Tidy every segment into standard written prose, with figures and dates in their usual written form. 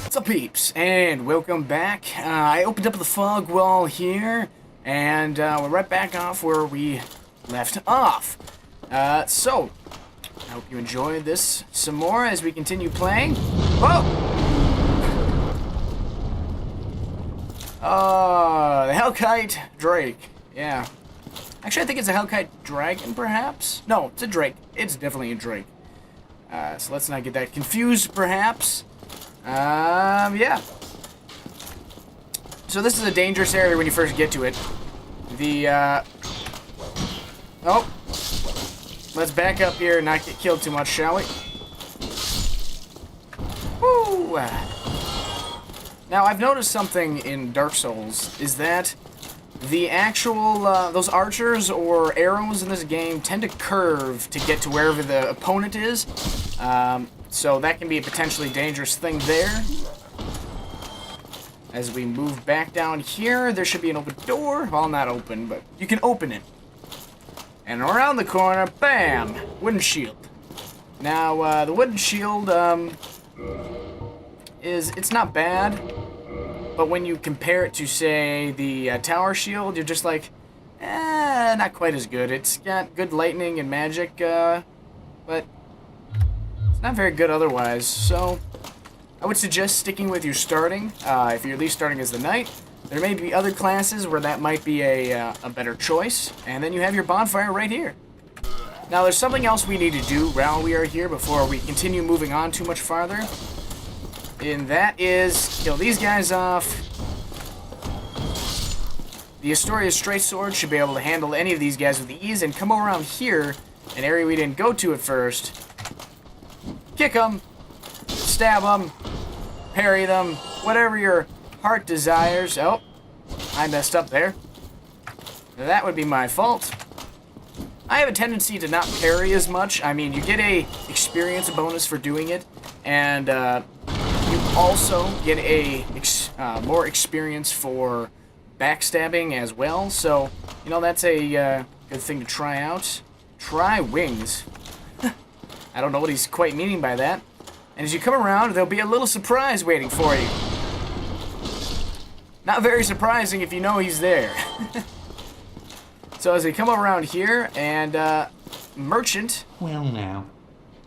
What's up, peeps, and welcome back. I opened up the fog wall here, and we're right back off where we left off. So, I hope you enjoy this some more as we continue playing. Whoa! The Hellkite Drake. Yeah. Actually, I think it's a Hellkite Dragon, perhaps? No, it's a Drake. It's definitely a Drake. So let's not get that confused, perhaps. Yeah. So this is a dangerous area when you first get to it. Oh. Let's back up here and not get killed too much, shall we? Woo! Now, I've noticed something in Dark Souls, is that the actual, those archers or arrows in this game tend to curve to get to wherever the opponent is. So that can be a potentially dangerous thing there. As we move back down here, there should be an open door. Well, not open, but you can open it. And around the corner, bam! Wooden shield. Now, the wooden shield, it's not bad. But when you compare it to, say, the tower shield, you're just like, not quite as good. It's got good lightning and magic, but it's not very good otherwise. So, I would suggest sticking with your starting, if you're at least starting as the knight. There may be other classes where that might be a better choice. And then you have your bonfire right here. Now, there's something else we need to do while we are here before we continue moving on too much farther. And that is kill these guys off. The Astoria Straight Sword should be able to handle any of these guys with ease and come around here, an area we didn't go to at first. Kick them, stab them, parry them, whatever your heart desires. Oh, I messed up there. That would be my fault. I have a tendency to not parry as much. I mean, you get a experience bonus for doing it, and you also get a more experience for backstabbing as well. So, you know, that's a good thing to try out. Try wings. I don't know what he's quite meaning by that. And as you come around, there'll be a little surprise waiting for you. Not very surprising if you know he's there. So as we come around here, and merchant. Well now,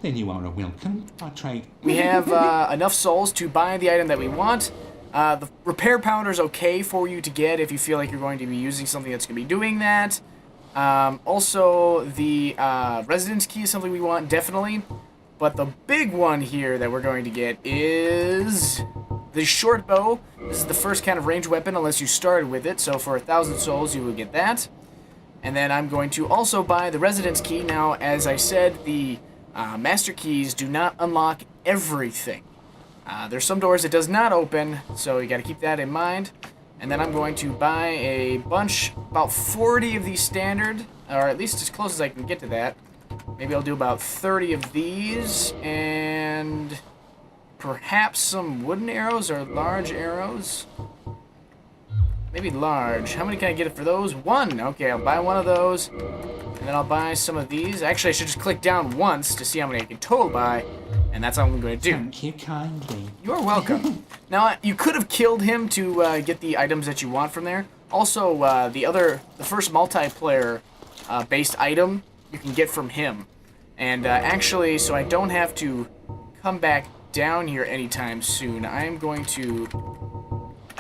then you are a welcome. I trade. We have enough souls to buy the item that we want. The repair powder is okay for you to get if you feel like you're going to be using something that's going to be doing that. Also, the residence key is something we want, definitely. But the big one here that we're going to get is the short bow. This is the first kind of ranged weapon unless you started with it. So for 1,000 souls, you will get that. And then I'm going to also buy the residence key. Now, as I said, the master keys do not unlock everything. There's some doors it does not open, so you got to keep that in mind. And then I'm going to buy a bunch, about 40 of these standard, or at least as close as I can get to that. Maybe I'll do about 30 of these, and perhaps some wooden arrows or large arrows. Maybe large. How many can I get for those? One. Okay, I'll buy one of those. And then I'll buy some of these. Actually, I should just click down once to see how many I can total buy. And that's all I'm going to do. Thank you kindly. You're welcome. Now, you could have killed him to get the items that you want from there. Also, the first multiplayer based item you can get from him. And actually, so I don't have to come back down here anytime soon, I'm going to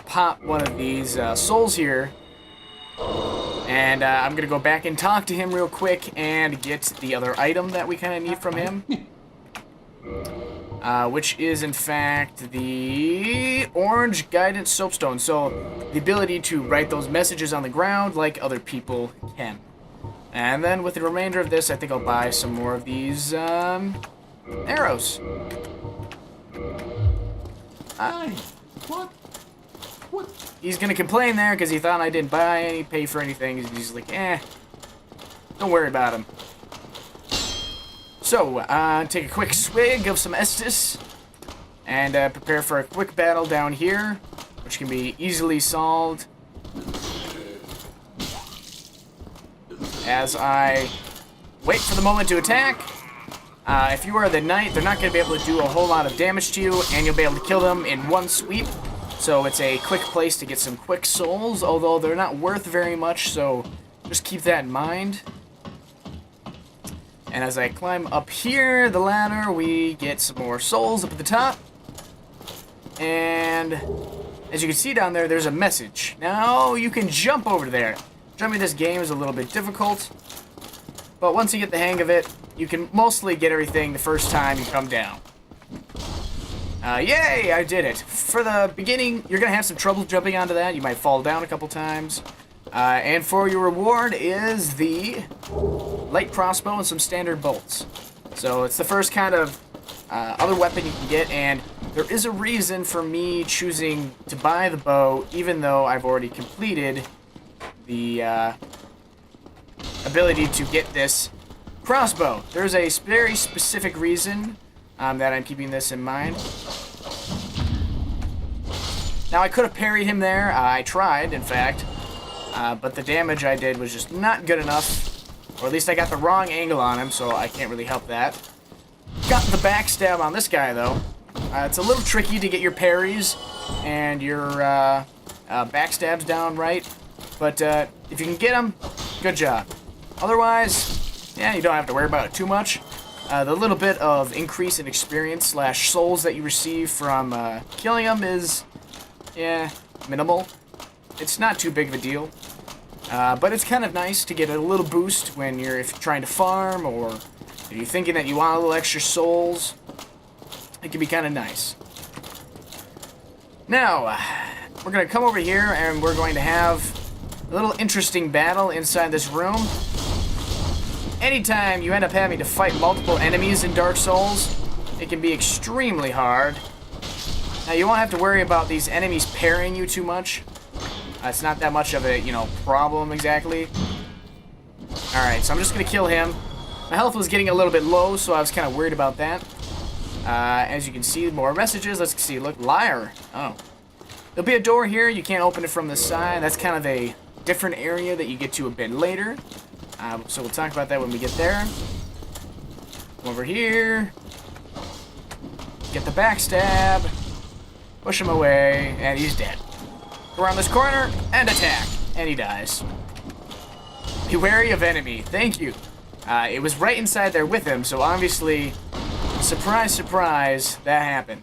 pop one of these souls here. And I'm going to go back and talk to him real quick and get the other item that we kind of need from him. Which is, in fact, the orange guidance soapstone. So, the ability to write those messages on the ground like other people can. And then with the remainder of this, I think I'll buy some more of these arrows. What? He's going to complain there because he thought I didn't buy any, pay for anything. He's like, don't worry about him. So, take a quick swig of some Estus, and prepare for a quick battle down here, which can be easily solved as I wait for the moment to attack. If you are the knight, they're not going to be able to do a whole lot of damage to you, and you'll be able to kill them in one sweep. So it's a quick place to get some quick souls, although they're not worth very much, so just keep that in mind. And as I climb up here, the ladder, we get some more souls up at the top. And as you can see down there, there's a message. Now you can jump over there. Jumping this game is a little bit difficult, but once you get the hang of it, you can mostly get everything the first time you come down. Yay, I did it. For the beginning, you're going to have some trouble jumping onto that. You might fall down a couple times. And for your reward is the light crossbow and some standard bolts. So it's the first kind of other weapon you can get, and there is a reason for me choosing to buy the bow, even though I've already completed the ability to get this crossbow. There's a very specific reason that I'm keeping this in mind. Now, I could have parried him there. I tried, in fact. But the damage I did was just not good enough. Or at least I got the wrong angle on him, so I can't really help that. Got the backstab on this guy, though. It's a little tricky to get your parries and your backstabs down right. But if you can get them, good job. Otherwise, yeah, you don't have to worry about it too much. The little bit of increase in experience / souls that you receive from killing them is, yeah, minimal. It's not too big of a deal. But it's kind of nice to get a little boost when if you're trying to farm, or if you're thinking that you want a little extra souls. It can be kind of nice. Now, we're going to come over here and we're going to have a little interesting battle inside this room. Anytime you end up having to fight multiple enemies in Dark Souls, it can be extremely hard. Now, you won't have to worry about these enemies parrying you too much. It's not that much of a, problem exactly. Alright, so I'm just going to kill him. My health was getting a little bit low, so I was kind of worried about that. As you can see, more messages. Let's see. Look, liar. Oh. There'll be a door here. You can't open it from the side. That's kind of a different area that you get to a bit later. So we'll talk about that when we get there. Come over here. Get the backstab. Push him away. And he's dead. Go around this corner and attack. And he dies. Be wary of enemy. Thank you. It was right inside there with him, so obviously, surprise, surprise, that happened.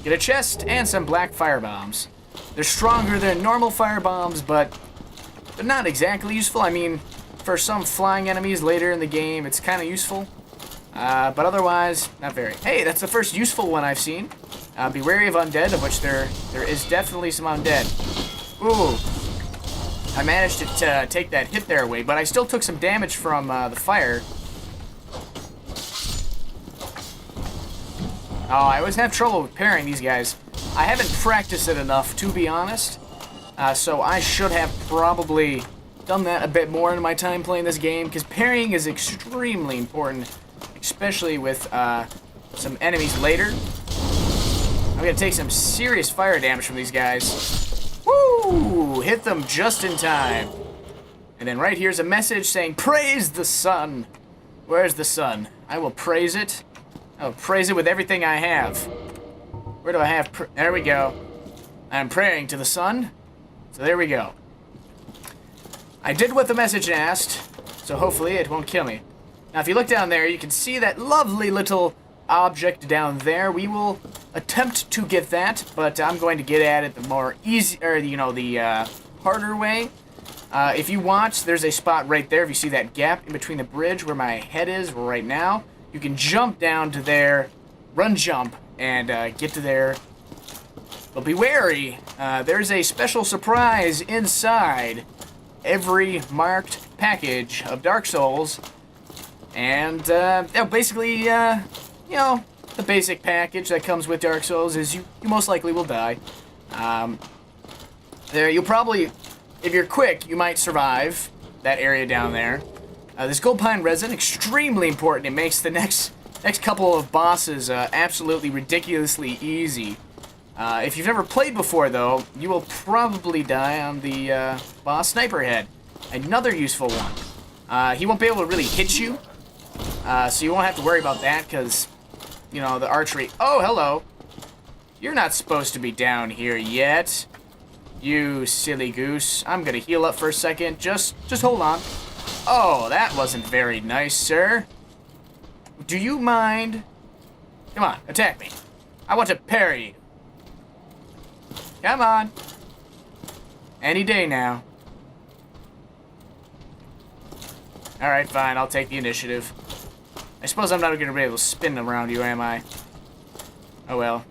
Get a chest and some black fire bombs. They're stronger than normal fire bombs, but they're not exactly useful. I mean, for some flying enemies later in the game, it's kind of useful. But otherwise, not very. Hey, that's the first useful one I've seen. Be wary of undead, of which there is definitely some undead. Ooh. I managed to take that hit there away, but I still took some damage from the fire. Oh, I always have trouble with parrying these guys. I haven't practiced it enough, to be honest. So I should have probably done that a bit more in my time playing this game, because parrying is extremely important, especially with some enemies later. I'm going to take some serious fire damage from these guys. Woo! Hit them just in time. And then right here's a message saying, praise the sun. Where's the sun? I will praise it. I will praise it with everything I have. Where do I have? There we go. I'm praying to the sun. So there we go. I did what the message asked, so hopefully it won't kill me. Now if you look down there, you can see that lovely little object down there. We will attempt to get that, but I'm going to get at it the more easy, or the harder way. If you want, there's a spot right there. If you see that gap in between the bridge where my head is right now, you can jump down to there, run jump, and get to there. But be wary, there's a special surprise inside every marked package of Dark Souls, and basically, the basic package that comes with Dark Souls is you most likely will die. You'll probably, if you're quick, you might survive that area down there. This gold pine resin, extremely important. It makes the next couple of bosses absolutely ridiculously easy. If you've never played before, though, you will probably die on the boss Sniper Head. Another useful one. He won't be able to really hit you, So you won't have to worry about that because, you know, the archery... Oh, hello. You're not supposed to be down here yet. You silly goose. I'm gonna heal up for a second. Just hold on. Oh, that wasn't very nice, sir. Do you mind? Come on, attack me. I want to parry you. Come on. Any day now. Alright, fine. I'll take the initiative. I suppose I'm not going to be able to spin around you, am I? Oh well.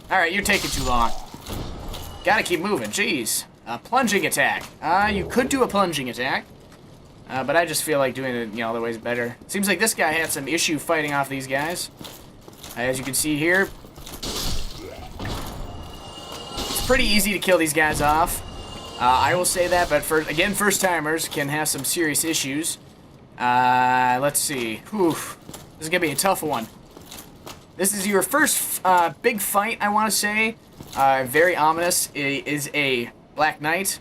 Alright, you're taking too long. Gotta keep moving, jeez. A plunging attack. You could do a plunging attack. But I just feel like doing it, you know, other ways better. Seems like this guy had some issue fighting off these guys. As you can see here. It's pretty easy to kill these guys off. I will say that, but again, first-timers can have some serious issues. Let's see. Whew. This is gonna be a tough one. This is your first big fight, I want to say. Very ominous. It is a Black Knight.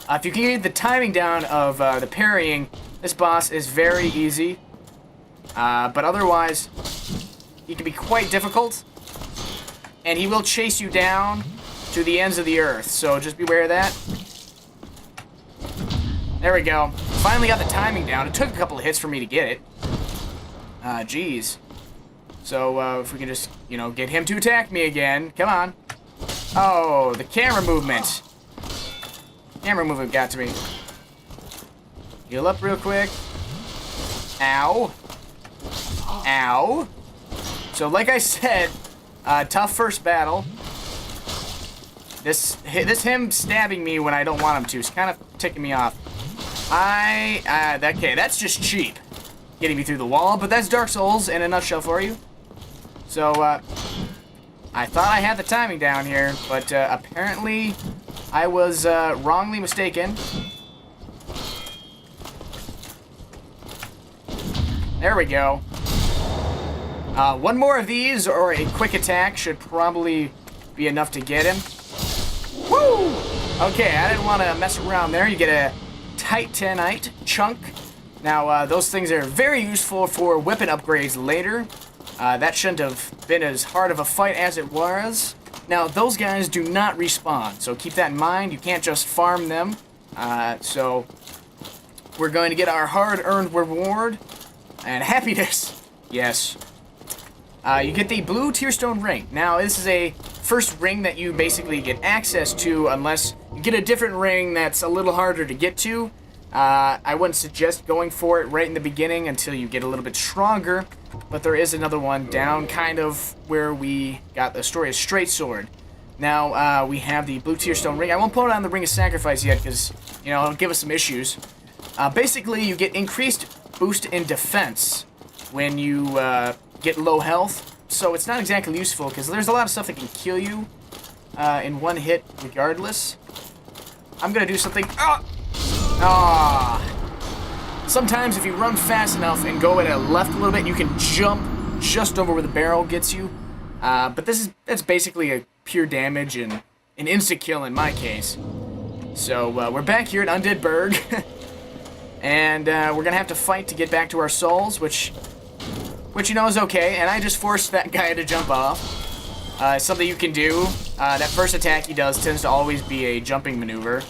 If you can get the timing down of the parrying, this boss is very easy. But otherwise, he can be quite difficult. And he will chase you down to the ends of the earth, so just beware of that. There we go. Finally got the timing down. It took a couple of hits for me to get it. Jeez. So, if we can just, you know, get him to attack me again. Come on. Oh, the camera movement. Camera movement got to me. Heal up real quick. Ow. Ow. So, like I said, tough first battle. This him stabbing me when I don't want him to is kind of ticking me off. Okay, that's just cheap. Getting me through the wall, but that's Dark Souls in a nutshell for you. So, I thought I had the timing down here, but apparently I was wrongly mistaken. There we go. One more of these or a quick attack should probably be enough to get him. Woo! Okay, I didn't want to mess around there. You get a Titanite chunk. Now, those things are very useful for weapon upgrades later. That shouldn't have been as hard of a fight as it was. Now, those guys do not respawn, so keep that in mind. You can't just farm them. So, we're going to get our hard-earned reward and happiness. Yes. You get the blue Tearstone ring. Now, this is a first ring that you basically get access to unless you get a different ring that's a little harder to get to. I wouldn't suggest going for it right in the beginning until you get a little bit stronger, but there is another one down kind of where we got the story of Straight Sword. Now, we have the blue Tearstone ring. I won't put it on the Ring of Sacrifice yet because, you know, it'll give us some issues. Basically, you get increased boost in defense when you get low health, so it's not exactly useful because there's a lot of stuff that can kill you in one hit regardless. I'm going to do something... Sometimes if you run fast enough and go at a left a little bit, you can jump just over where the barrel gets you. But that's basically a pure damage and an insta-kill in my case. So we're back here at Undead Burg. And we're going to have to fight to get back to our souls, which you know is okay. And I just forced that guy to jump off. Something you can do. That first attack he does tends to always be a jumping maneuver.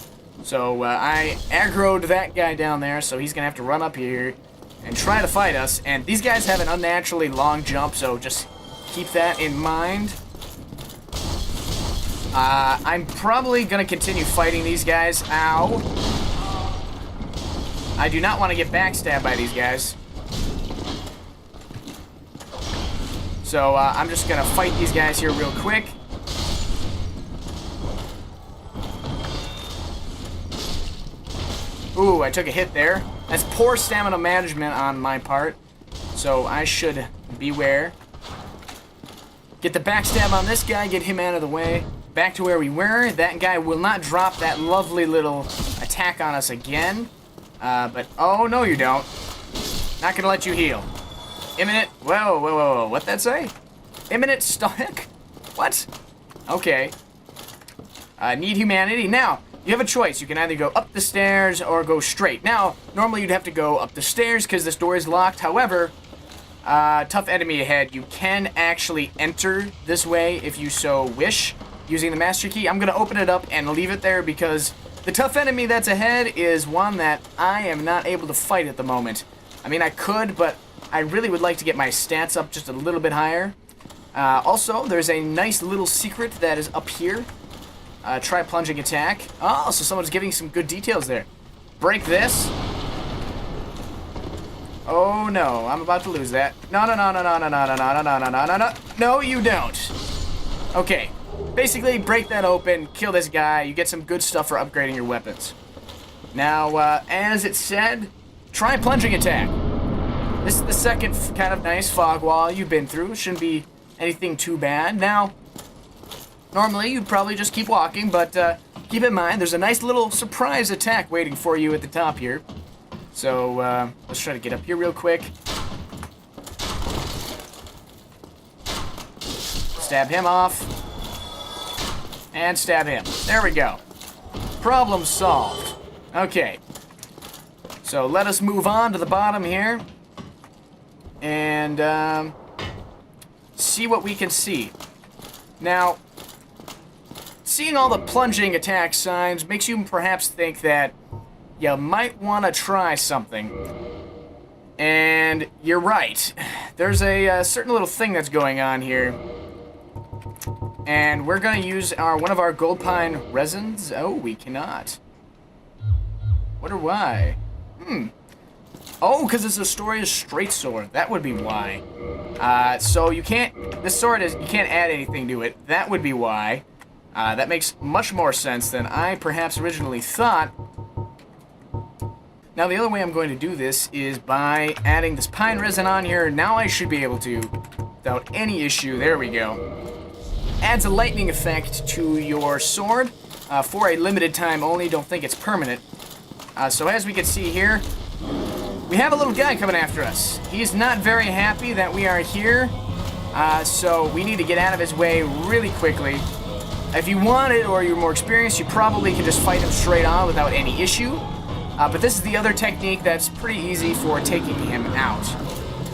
So I aggroed that guy down there, so he's going to have to run up here and try to fight us. And these guys have an unnaturally long jump, so just keep that in mind. I'm probably going to continue fighting these guys. Ow. I do not want to get backstabbed by these guys. So I'm just going to fight these guys here real quick. Ooh, I took a hit there. That's poor stamina management on my part. So I should beware. Get the backstab on this guy, get him out of the way. Back to where we were. That guy will not drop that lovely little attack on us again. But, oh, no you don't. Not gonna let you heal. Imminent, whoa, what'd that say? Imminent stomach? What? Okay. Need humanity. Now, you have a choice. You can either go up the stairs or go straight. Now, normally you'd have to go up the stairs because this door is locked. However, tough enemy ahead. You can actually enter this way if you so wish using the master key. I'm going to open it up and leave it there because the tough enemy that's ahead is one that I am not able to fight at the moment. I mean, I could, but I really would like to get my stats up just a little bit higher. Also, there's a nice little secret that is up here. Try plunging attack. Oh, so someone's giving some good details there. Break this. Oh no, I'm about to lose that. No, no, no, no, no, no, no, no, no, no, no, no, no, no. No, you don't. Okay. Basically, break that open, kill this guy. You get some good stuff for upgrading your weapons. Now, as it said, try plunging attack. This is the second kind of nice fog wall you've been through. Shouldn't be anything too bad. Now, normally you'd probably just keep walking, but keep in mind there's a nice little surprise attack waiting for you at the top here. So let's try to get up here real quick. Stab him off. And stab him. There we go. Problem solved. Okay. So let us move on to the bottom here. And see what we can see. Now, seeing all the plunging attack signs makes you perhaps think that you might want to try something. And you're right. There's a certain little thing that's going on here. And we're going to use one of our gold pine resins. Oh, we cannot. Wonder why. Oh, because it's a Astoria's straight sword. That would be why. So you can't... This sword is... You can't add anything to it. That would be why. That makes much more sense than I perhaps originally thought. Now, the other way I'm going to do this is by adding this pine resin on here. Now I should be able to, without any issue. There we go. Adds a lightning effect to your sword for a limited time only. Don't think it's permanent. So as we can see here, we have a little guy coming after us. He's not very happy that we are here, so we need to get out of his way really quickly. If you want it or you're more experienced, you probably can just fight him straight on without any issue. But this is the other technique that's pretty easy for taking him out.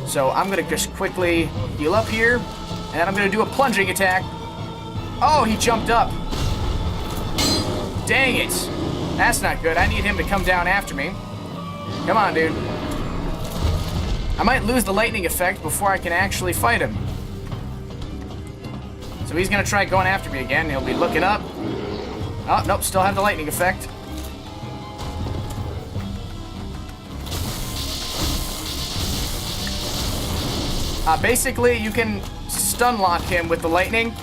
So I'm going to just quickly heal up here, and I'm going to do a plunging attack. Oh, he jumped up. Dang it. That's not good. I need him to come down after me. Come on, dude. I might lose the lightning effect before I can actually fight him. So he's going to try going after me again. He'll be looking up. Oh, nope, still have the lightning effect. Basically, you can stun lock him with the lightning.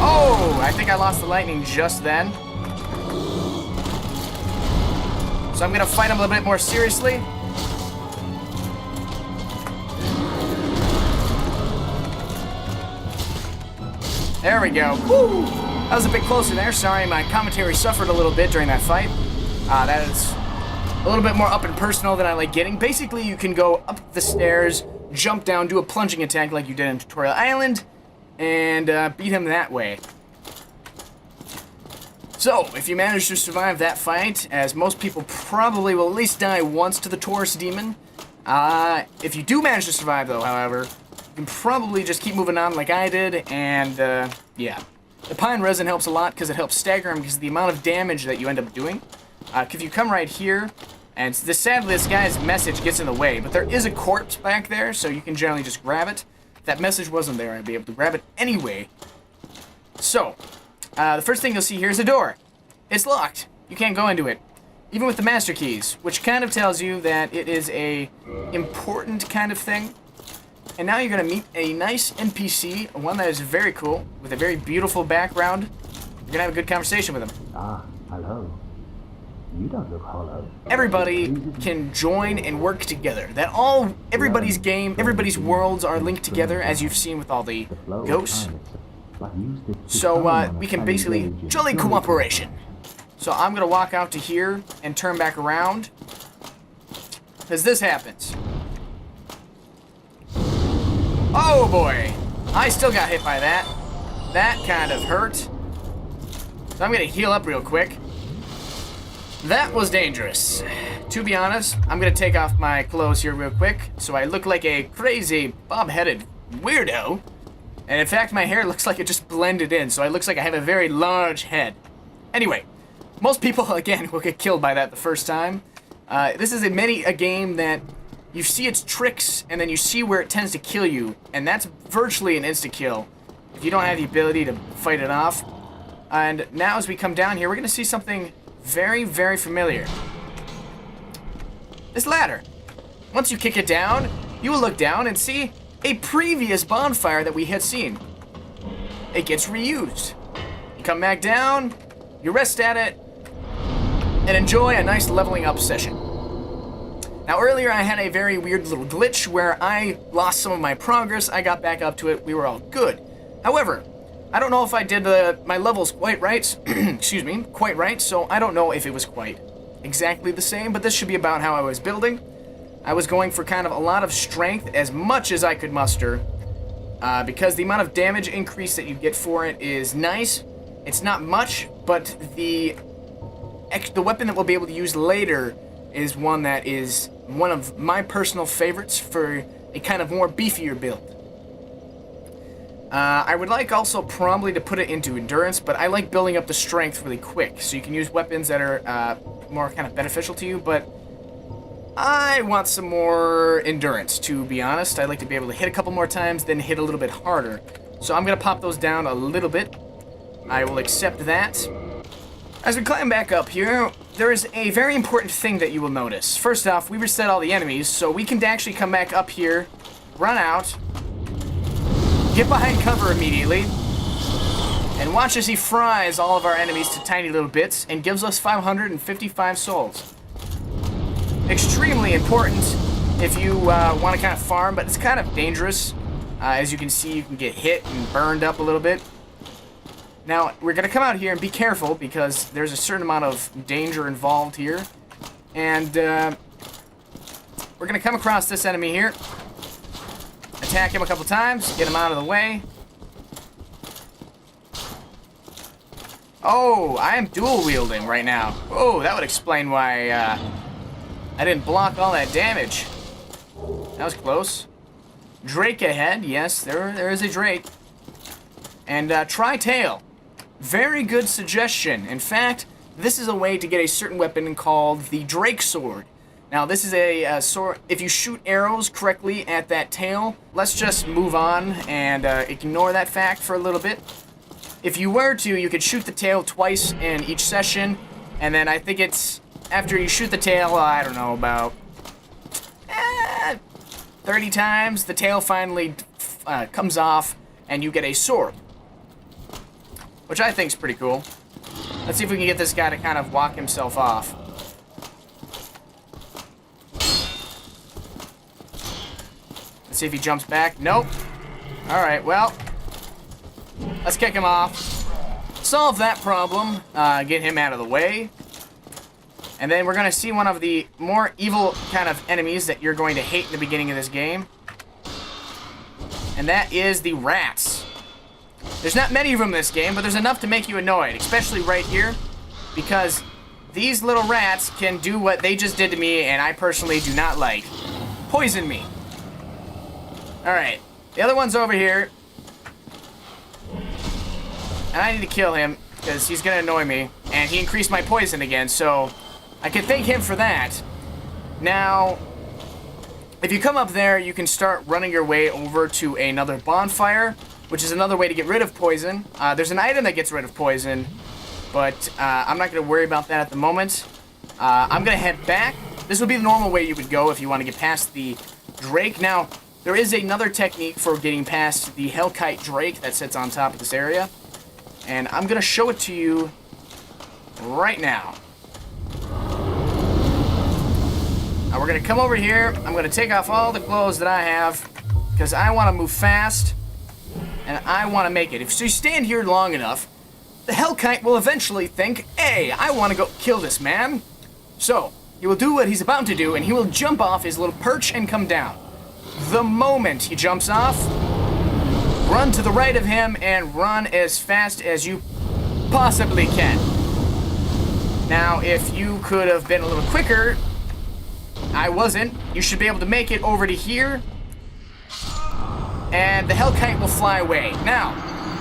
Oh, I think I lost the lightning just then. So I'm going to fight him a little bit more seriously. There we go. Woo! That was a bit closer there. Sorry, my commentary suffered a little bit during that fight. That is a little bit more up and personal than I like getting. Basically, you can go up the stairs, jump down, do a plunging attack like you did in Tutorial Island, and beat him that way. So, if you manage to survive that fight, as most people probably will at least die once to the Taurus Demon, if you do manage to survive, though, however, you can probably just keep moving on like I did, and, yeah. The pine resin helps a lot because it helps stagger him because of the amount of damage that you end up doing. If you come right here, and sadly this guy's message gets in the way, but there is a corpse back there, so you can generally just grab it. If that message wasn't there, I'd be able to grab it anyway. So, the first thing you'll see here is a door. It's locked. You can't go into it, even with the master keys, which kind of tells you that it is a important kind of thing. And now you're going to meet a nice NPC, one that is very cool, with a very beautiful background. You're going to have a good conversation with him. Ah, hello. You don't look hollow. Everybody can join and work together. Everybody's game, everybody's worlds are linked together, as you've seen with all the ghosts. So we can basically jolly cooperation. So I'm gonna walk out to here and turn back around, because this happens. Oh boy, I still got hit by that. That kind of hurt. So I'm gonna heal up real quick. That was dangerous. To be honest, I'm gonna take off my clothes here real quick so I look like a crazy bob-headed weirdo. And in fact, my hair looks like it just blended in, so it looks like I have a very large head. Anyway, most people, again, will get killed by that the first time. This is a game that you see its tricks, and then you see where it tends to kill you, and that's virtually an insta-kill if you don't have the ability to fight it off. And now as we come down here, we're going to see something very, very familiar. This ladder. Once you kick it down, you will look down and see a previous bonfire that we had seen. It gets reused. You come back down, you rest at it, and enjoy a nice leveling up session. Now earlier I had a very weird little glitch where I lost some of my progress. I got back up to it, we were all good. However, I don't know if I did my levels quite right, excuse me, quite right, so I don't know if it was quite exactly the same, but this should be about how I was building. I was going for kind of a lot of strength, as much as I could muster, because the amount of damage increase that you get for it is nice. It's not much, but the weapon that we'll be able to use later is one that is one of my personal favorites for a kind of more beefier build. I would like also probably to put it into endurance, but I like building up the strength really quick, so you can use weapons that are more kind of beneficial to you, but I want some more endurance, to be honest. I'd like to be able to hit a couple more times, then hit a little bit harder. So I'm going to pop those down a little bit. I will accept that. As we climb back up here, there is a very important thing that you will notice. First off, we reset all the enemies, so we can actually come back up here, run out, get behind cover immediately, and watch as he fries all of our enemies to tiny little bits and gives us 555 souls. Extremely important if you want to kind of farm, but it's kind of dangerous. As you can see, you can get hit and burned up a little bit. Now, we're going to come out here and be careful because there's a certain amount of danger involved here. And we're going to come across this enemy here. Attack him a couple times, get him out of the way. Oh, I am dual wielding right now. Oh, that would explain why I didn't block all that damage. That was close. Drake ahead. Yes, there is a Drake. And try tail. Very good suggestion. In fact, this is a way to get a certain weapon called the Drake Sword. Now, this is a sword. If you shoot arrows correctly at that tail, let's just move on and ignore that fact for a little bit. If you were to, you could shoot the tail twice in each session, and then I think it's after you shoot the tail, I don't know, about 30 times, the tail finally comes off, and you get a sword. Which I think is pretty cool. Let's see if we can get this guy to kind of walk himself off. Let's see if he jumps back. Nope. Alright, well, let's kick him off. Solve that problem. Get him out of the way. And then we're going to see one of the more evil kind of enemies that you're going to hate in the beginning of this game. And that is the rats. There's not many of them in this game, but there's enough to make you annoyed, especially right here, because these little rats can do what they just did to me, and I personally do not like. Poison me. Alright, the other one's over here. And I need to kill him, because he's going to annoy me, and he increased my poison again, so I can thank him for that. Now, if you come up there, you can start running your way over to another bonfire, which is another way to get rid of poison. There's an item that gets rid of poison, but I'm not going to worry about that at the moment. I'm going to head back. This would be the normal way you would go if you want to get past the Drake. Now, there is another technique for getting past the Hellkite Drake that sits on top of this area, and I'm going to show it to you right now. Now, we're going to come over here. I'm going to take off all the clothes that I have because I want to move fast. And I want to make it. If you stand here long enough, the Hellkite will eventually think, hey, I want to go kill this man. So, he will do what he's about to do, and he will jump off his little perch and come down. The moment he jumps off, run to the right of him and run as fast as you possibly can. Now, if you could have been a little quicker, I wasn't. You should be able to make it over to here, and the Hellkite will fly away. Now,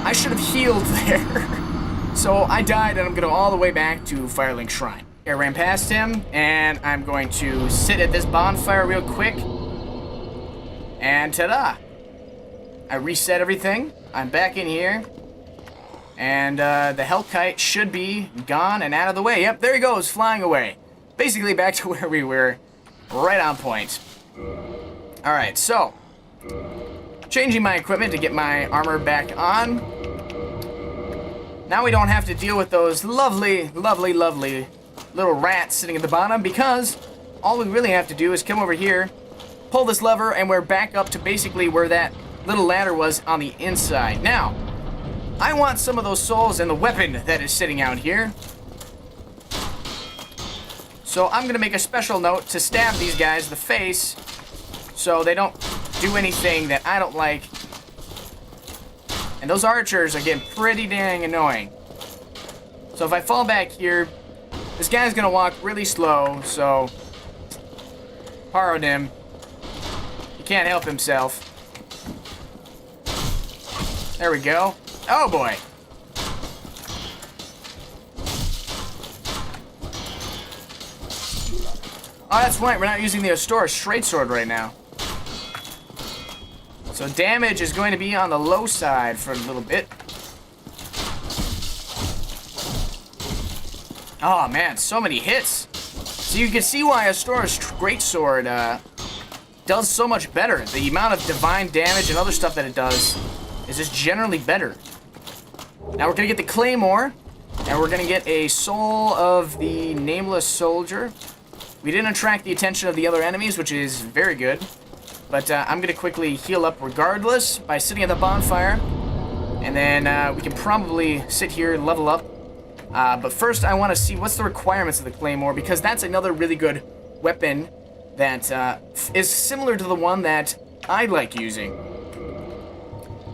I should have healed there. So I died, and I'm going to go all the way back to Firelink Shrine. I ran past him, and I'm going to sit at this bonfire real quick. And ta-da! I reset everything. I'm back in here. And the Hellkite should be gone and out of the way. Yep, there he goes, flying away. Basically back to where we were, right on point. Alright, so, changing my equipment to get my armor back on. Now we don't have to deal with those lovely, lovely, lovely little rats sitting at the bottom, because all we really have to do is come over here, pull this lever, and we're back up to basically where that little ladder was on the inside. Now, I want some of those souls and the weapon that is sitting out here. So I'm going to make a special note to stab these guys in the face so they don't do anything that I don't like. And those archers are getting pretty dang annoying. So if I fall back here, this guy's going to walk really slow, so borrowed him. He can't help himself. There we go. Oh boy. Oh, that's right. We're not using the Astora straight sword right now. So damage is going to be on the low side for a little bit. Oh man, so many hits. So you can see why Astora's greatsword does so much better. The amount of divine damage and other stuff that it does is just generally better. Now we're gonna get the Claymore, and we're gonna get a soul of the Nameless Soldier. We didn't attract the attention of the other enemies, which is very good. But I'm gonna quickly heal up regardless by sitting at the bonfire. And then we can probably sit here and level up. But first I wanna see what's the requirements of the Claymore, because that's another really good weapon that is similar to the one that I like using.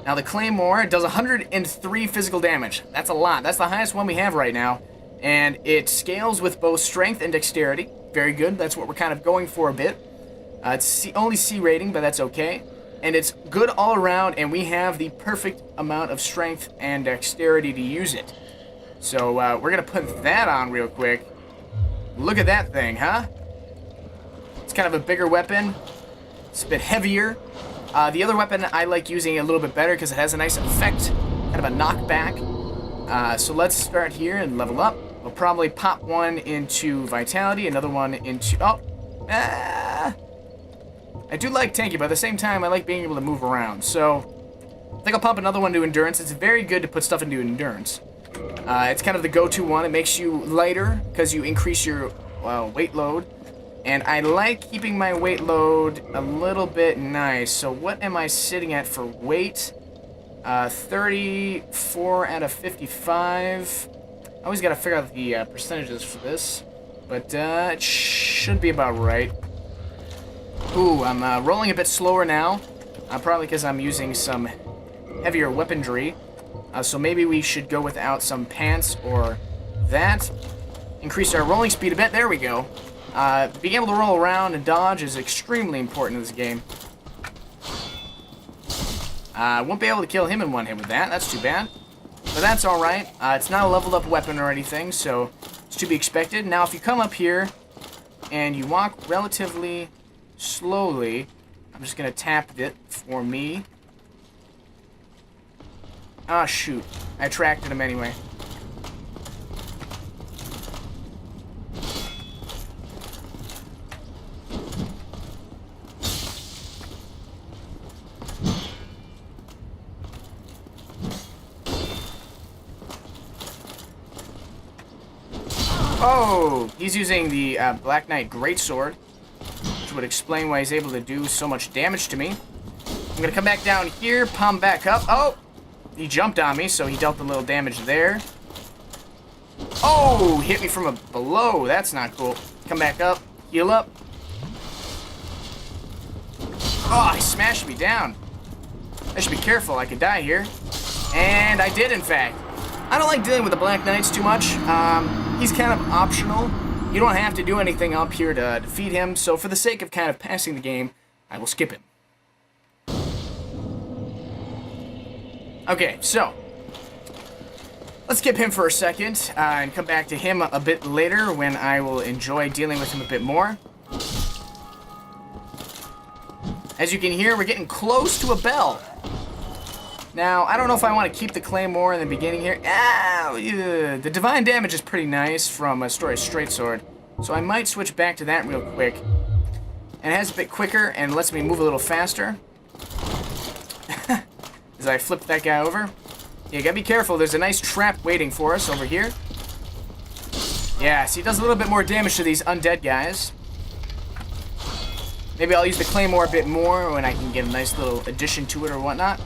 Now the Claymore does 103 physical damage. That's a lot. That's the highest one we have right now. And it scales with both strength and dexterity. Very good. That's what we're kind of going for a bit. It's only C rating, but that's okay. And it's good all around, and we have the perfect amount of strength and dexterity to use it. So we're going to put that on real quick. Look at that thing, huh? It's kind of a bigger weapon. It's a bit heavier. The other weapon I like using a little bit better because it has a nice effect, kind of a knockback. So let's start here and level up. We'll probably pop one into Vitality, another one into... Oh! I do like tanky, but at the same time, I like being able to move around. So I think I'll pop another one to Endurance. It's very good to put stuff into Endurance. It's kind of the go-to one. It makes you lighter because you increase your weight load. And I like keeping my weight load a little bit nice. So what am I sitting at for weight? 34 out of 55. I always got to figure out the percentages for this. But it should be about right. Ooh, I'm rolling a bit slower now. Probably because I'm using some heavier weaponry. So maybe we should go without some pants or that. Increase our rolling speed a bit. There we go. Being able to roll around and dodge is extremely important in this game. I won't be able to kill him in one hit with that. That's too bad. But that's alright. It's not a leveled up weapon or anything, so it's to be expected. Now, if you come up here and you walk relatively slowly, I'm just going to tap it for me. Ah, shoot. I attracted him anyway. Oh, he's using the Black Knight Greatsword, which would explain why he's able to do so much damage to me. I'm gonna come back down here, palm back up. Oh, he jumped on me, so he dealt a little damage there. Oh, hit me from below. That's not cool. Come back up, heal up. Oh, he smashed me down. I should be careful. I could die here. And I did, in fact. I don't like dealing with the Black Knights too much. He's kind of optional. You don't have to do anything up here to defeat him, so for the sake of kind of passing the game, I will skip him. Okay, so let's skip him for a second and come back to him a bit later when I will enjoy dealing with him a bit more. As you can hear, we're getting close to a bell. Now, I don't know if I want to keep the Claymore in the beginning here. The divine damage is pretty nice from a straight sword, so I might switch back to that real quick. And it has a bit quicker and lets me move a little faster. As I flip that guy over. You gotta be careful, there's a nice trap waiting for us over here. Yeah, see, it does a little bit more damage to these undead guys. Maybe I'll use the Claymore a bit more when I can get a nice little addition to it or whatnot.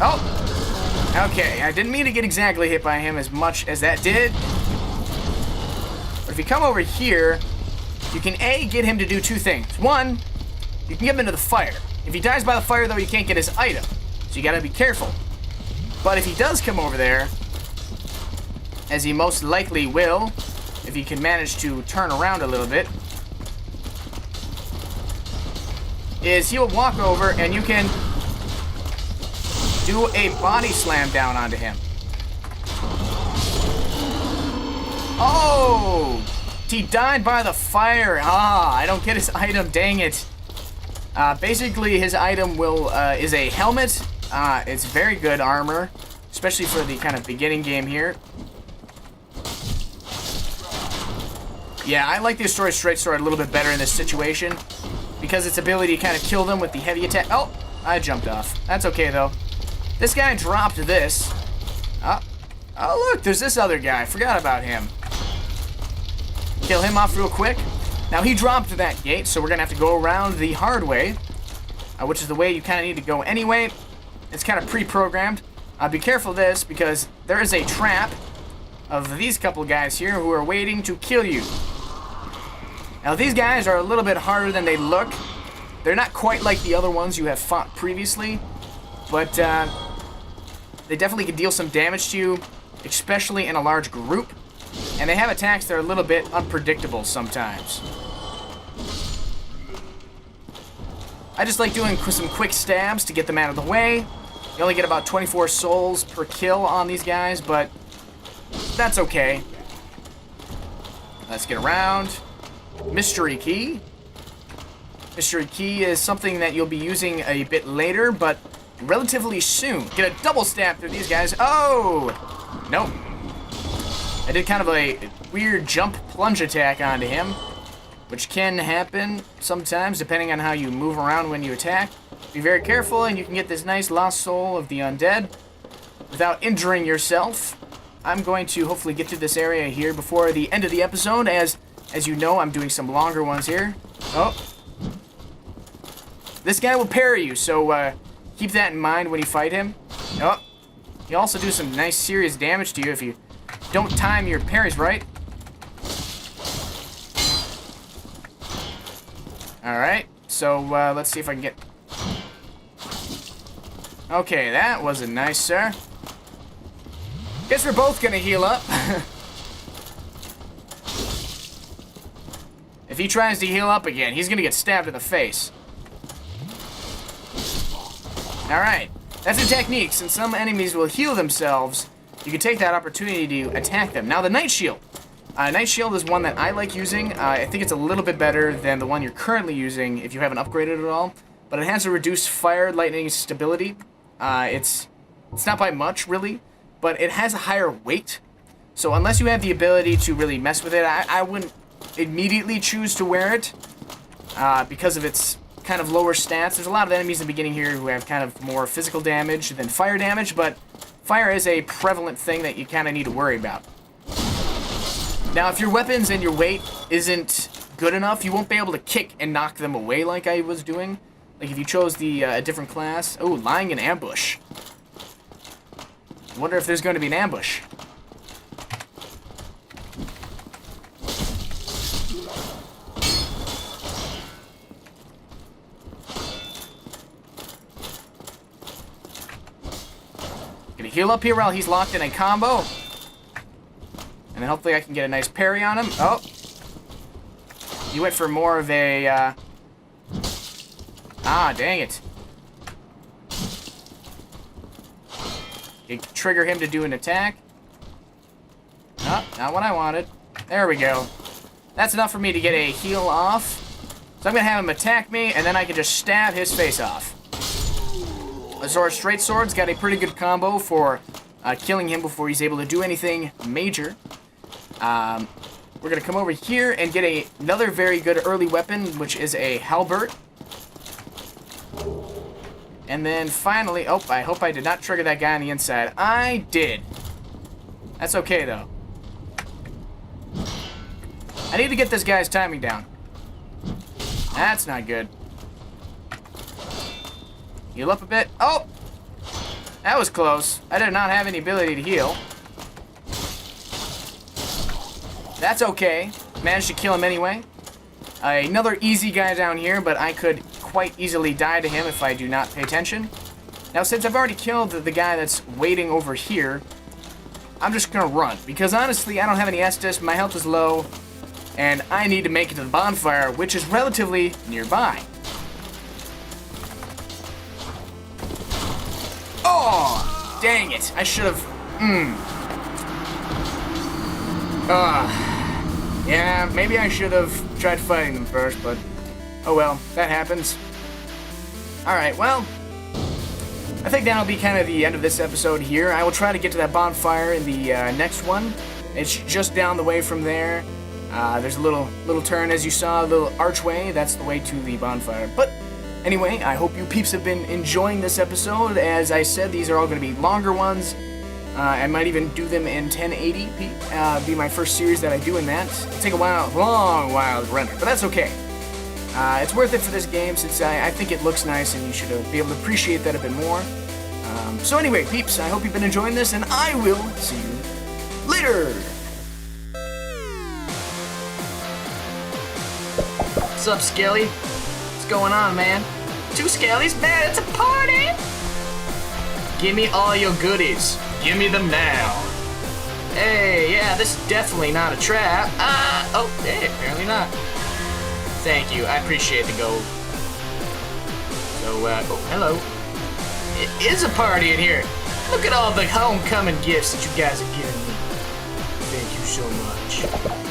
Oh! Okay, I didn't mean to get exactly hit by him as much as that did. But if you come over here, you can A, get him to do two things. One, you can get him into the fire. If he dies by the fire, though, you can't get his item. So you gotta be careful. But if he does come over there, as he most likely will, if he can manage to turn around a little bit, is he'll walk over and you can do a body slam down onto him. Oh! He died by the fire. I don't get his item, dang it. Basically, his item is a helmet. It's very good armor, especially for the kind of beginning game here. Yeah, I like the Destroy Straight Sword a little bit better in this situation because its ability to kind of kill them with the heavy attack. Oh, I jumped off. That's okay, though. This guy dropped this. Oh, look, there's this other guy. Forgot about him. Kill him off real quick. Now, he dropped that gate, so we're going to have to go around the hard way, which is the way you kind of need to go anyway. It's kind of pre-programmed. Be careful of this, because there is a trap of these couple guys here who are waiting to kill you. Now, these guys are a little bit harder than they look. They're not quite like the other ones you have fought previously, but they definitely can deal some damage to you, especially in a large group. And they have attacks that are a little bit unpredictable sometimes. I just like doing some quick stabs to get them out of the way. You only get about 24 souls per kill on these guys, but that's okay. Let's get around. Mystery Key. Mystery Key is something that you'll be using a bit later, but relatively soon. Get a double stab through these guys. Oh! Nope. I did kind of a weird jump plunge attack onto him, which can happen sometimes depending on how you move around when you attack. Be very careful and you can get this nice lost soul of the undead without injuring yourself. I'm going to hopefully get through this area here before the end of the episode. As you know, I'm doing some longer ones here. Oh. This guy will parry you, so keep that in mind when you fight him. Oh. He'll also do some nice serious damage to you if you don't time your parries right. Alright, so let's see if I can get... Okay, that wasn't nice, sir. Guess we're both gonna heal up. If he tries to heal up again, he's gonna get stabbed in the face. Alright, that's a technique. Since some enemies will heal themselves, you can take that opportunity to attack them. Now, the Night Shield. Night Shield is one that I like using. I think it's a little bit better than the one you're currently using if you haven't upgraded it at all. But it has a reduced fire, lightning stability. It's not by much, really, but it has a higher weight. So unless you have the ability to really mess with it, I wouldn't immediately choose to wear it because of its kind of lower stats. There's a lot of enemies in the beginning here who have kind of more physical damage than fire damage, but fire is a prevalent thing that you kind of need to worry about. Now, if your weapons and your weight isn't good enough, you won't be able to kick and knock them away like I was doing. Like if you chose a different class. Oh, lying in ambush. I wonder if there's going to be an ambush. Gonna heal up here while he's locked in a combo. And then hopefully I can get a nice parry on him. Oh. He went for more of a, Ah, dang it. You trigger him to do an attack. Oh, not what I wanted. There we go. That's enough for me to get a heal off. So I'm going to have him attack me, and then I can just stab his face off. Azor's Straight Sword's got a pretty good combo for killing him before he's able to do anything major. We're going to come over here and get another very good early weapon, which is a halberd. And then finally, oh, I hope I did not trigger that guy on the inside. I did. That's okay, though. I need to get this guy's timing down. That's not good. Heal up a bit. Oh! That was close. I did not have any ability to heal. That's okay. Managed to kill him anyway. Another easy guy down here, but I could quite easily die to him if I do not pay attention. Now, since I've already killed the guy that's waiting over here, I'm just gonna run. Because honestly, I don't have any Estus, my health is low, and I need to make it to the bonfire, which is relatively nearby. Oh, dang it. I should have... Yeah, maybe I should have tried fighting them first, but... Oh well, that happens. Alright, well... I think that'll be kind of the end of this episode here. I will try to get to that bonfire in the next one. It's just down the way from there. There's a little turn, as you saw, a little archway. That's the way to the bonfire. But anyway, I hope you peeps have been enjoying this episode. As I said, these are all going to be longer ones. I might even do them in 1080p. Be my first series that I do in that. It'll take a long while to render, but that's okay. It's worth it for this game since I think it looks nice and you should be able to appreciate that a bit more. So anyway, peeps, I hope you've been enjoying this, and I will see you later! What's up, Skelly? What's going on, man? Two Skellies? Man, it's a party! Give me all your goodies. Give me them now. Hey, yeah, this is definitely not a trap. Oh, hey, apparently not. Thank you, I appreciate the gold. So, oh, hello. It is a party in here. Look at all the homecoming gifts that you guys have given me. Thank you so much.